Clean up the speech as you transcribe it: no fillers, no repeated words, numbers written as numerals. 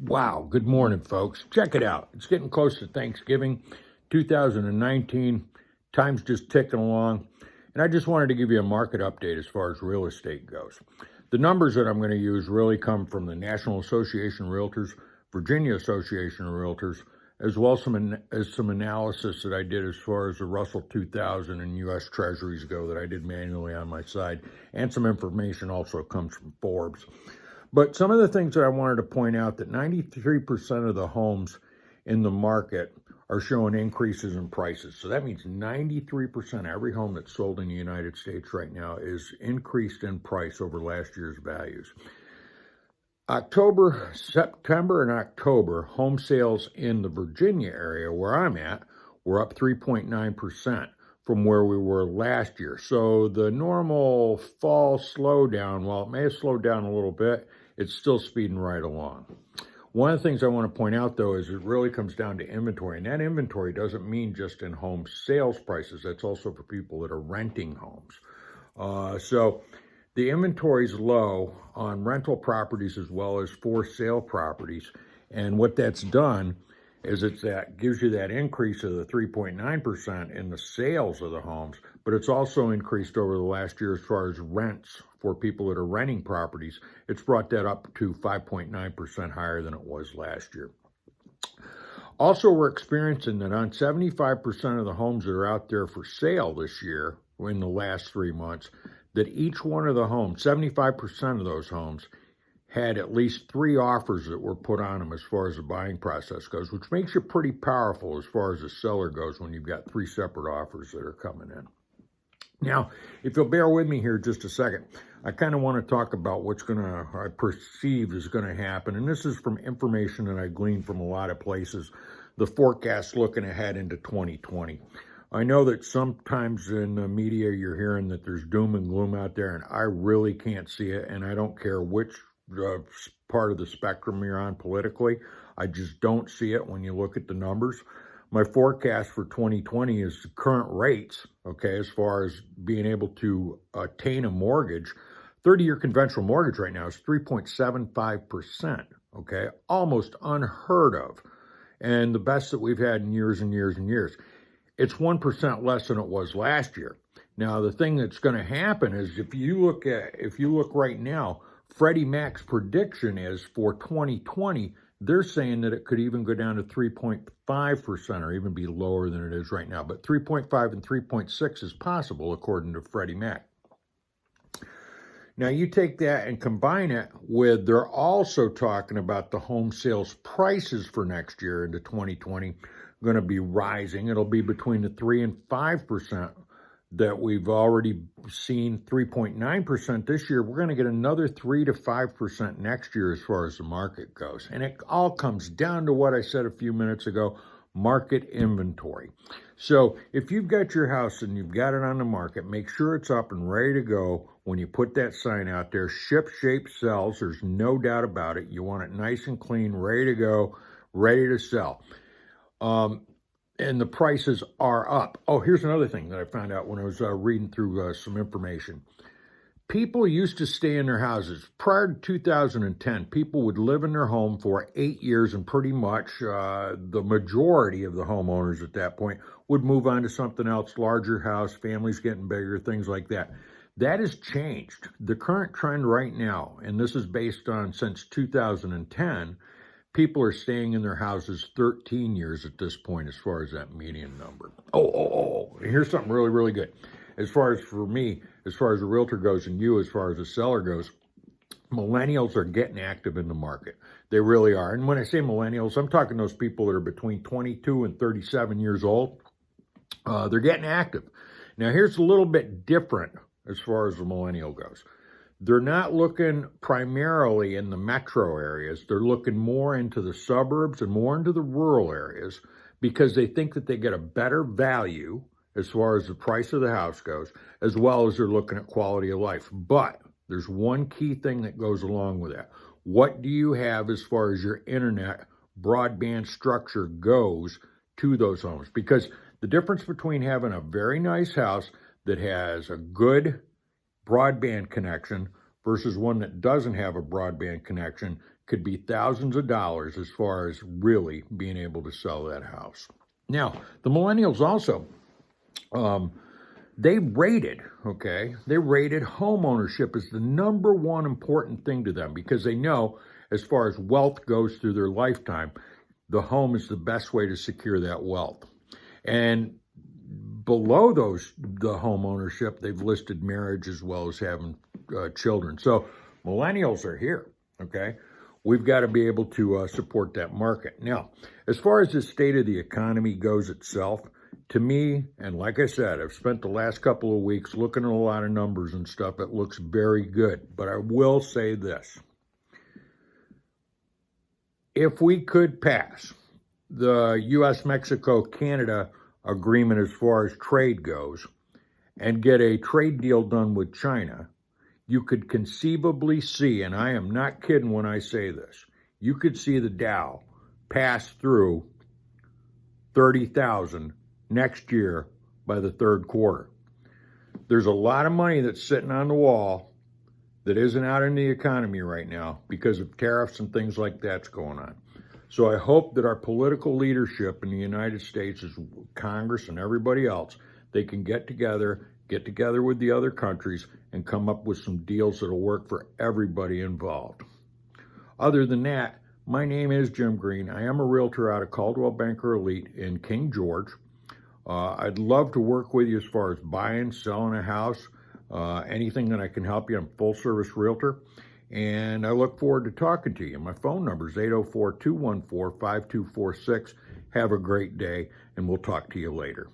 Wow, good morning, folks. Check it out. It's getting close to Thanksgiving 2019. Time's just ticking along. And I just wanted to give you a market update as far as real estate goes. The numbers that I'm going to use really come from the National Association of Realtors, Virginia Association of Realtors, as well as some analysis that I did as far as the Russell 2000 and U.S. Treasuries go that I did manually on my side. And some information also comes from Forbes. But some of the things that I wanted to point out, that 93% of the homes in the market are showing increases in prices. So that means 93%, every home that's sold in the United States right now is increased in price over last year's values. September and October, home sales in the Virginia area where I'm at were up 3.9% from where we were last year. So the normal fall slowdown, while it may have slowed down a little bit, it's still speeding right along. One of the things I want to point out, though, is it really comes down to inventory. And that inventory doesn't mean just in home sales prices. That's also for people that are renting homes. So the inventory is low on rental properties as well as for sale properties. And what that's done is that gives you that increase of the 3.9% in the sales of the homes, but it's also increased over the last year as far as rents for people that are renting properties. It's brought that up to 5.9% higher than it was last year. Also, we're experiencing that on 75% of the homes that are out there for sale this year, in the last 3 months, that each one of the homes, 75% of those homes, had at least 3 offers that were put on them as far as the buying process goes, which makes you pretty powerful as far as the seller goes when you've got 3 separate offers that are coming in. Now, if you'll bear with me here just a second, I kind of want to talk about I perceive is going to happen. And this is from information that I gleaned from a lot of places, the forecast looking ahead into 2020. I know that sometimes in the media you're hearing that there's doom and gloom out there, and I really can't see it, and I don't care which part of the spectrum you're on politically. I just don't see it when you look at the numbers. My forecast for 2020 is the current rates, okay, as far as being able to attain a mortgage. 30-year conventional mortgage right now is 3.75%, okay, almost unheard of, and the best that we've had in years and years and years. It's 1% less than it was last year. Now, the thing that's going to happen is if you look right now, Freddie Mac's prediction is for 2020, they're saying that it could even go down to 3.5% or even be lower than it is right now. But 3.5 and 3.6 is possible, according to Freddie Mac. Now, you take that and combine it with, they're also talking about the home sales prices for next year into 2020 going to be rising. It'll be between the 3 and 5% that we've already seen, 3.9% this year. We're going to get another 3 to 5% next year as far as the market goes. And it all comes down to what I said a few minutes ago, market inventory. So if you've got your house and you've got it on the market, make sure it's up and ready to go when you put that sign out there. Ship, shape, sells. There's no doubt about it. You want it nice and clean, ready to go, ready to sell. And the prices are up. Oh, here's another thing that I found out when I was reading through some information. People used to stay in their houses. Prior to 2010, people would live in their home for 8 years, and pretty much the majority of the homeowners at that point would move on to something else, larger house, families getting bigger, things like that. That has changed. The current trend right now, and this is based on since 2010, people are staying in their houses 13 years at this point as far as that median number. Here's something really, really good. As far as for me, as far as a realtor goes, and you as far as a seller goes, millennials are getting active in the market. They really are. And when I say millennials, I'm talking those people that are between 22 and 37 years old. They're getting active. Now, here's a little bit different as far as the millennial goes. They're not looking primarily in the metro areas. They're looking more into the suburbs and more into the rural areas because they think that they get a better value as far as the price of the house goes, as well as they're looking at quality of life. But there's one key thing that goes along with that. What do you have as far as your internet broadband structure goes to those homes? Because the difference between having a very nice house that has a good broadband connection versus one that doesn't have a broadband connection could be thousands of dollars as far as really being able to sell that house. Now, the millennials also, they rated home ownership as the number one important thing to them because they know as far as wealth goes through their lifetime, the home is the best way to secure that wealth. And below the home ownership, they've listed marriage as well as having children. So millennials are here, okay? We've got to be able to support that market. Now, as far as the state of the economy goes itself, to me, and like I said, I've spent the last couple of weeks looking at a lot of numbers and stuff. It looks very good. But I will say this. If we could pass the U.S.-Mexico-Canada agreement as far as trade goes and get a trade deal done with China, you could conceivably see, and I am not kidding when I say this, you could see the Dow pass through 30,000 next year by the third quarter. There's a lot of money that's sitting on the wall that isn't out in the economy right now because of tariffs and things like that's going on. So I hope that our political leadership in the United States, as Congress and everybody else, they can get together with the other countries and come up with some deals that'll work for everybody involved. Other than that, my name is Jim Green. I am a realtor out of Coldwell Banker Elite in King George. I'd love to work with you as far as buying, selling a house, anything that I can help you. I'm a full-service realtor, and I look forward to talking to you. My phone number is 804-214-5246. Have a great day, and we'll talk to you later.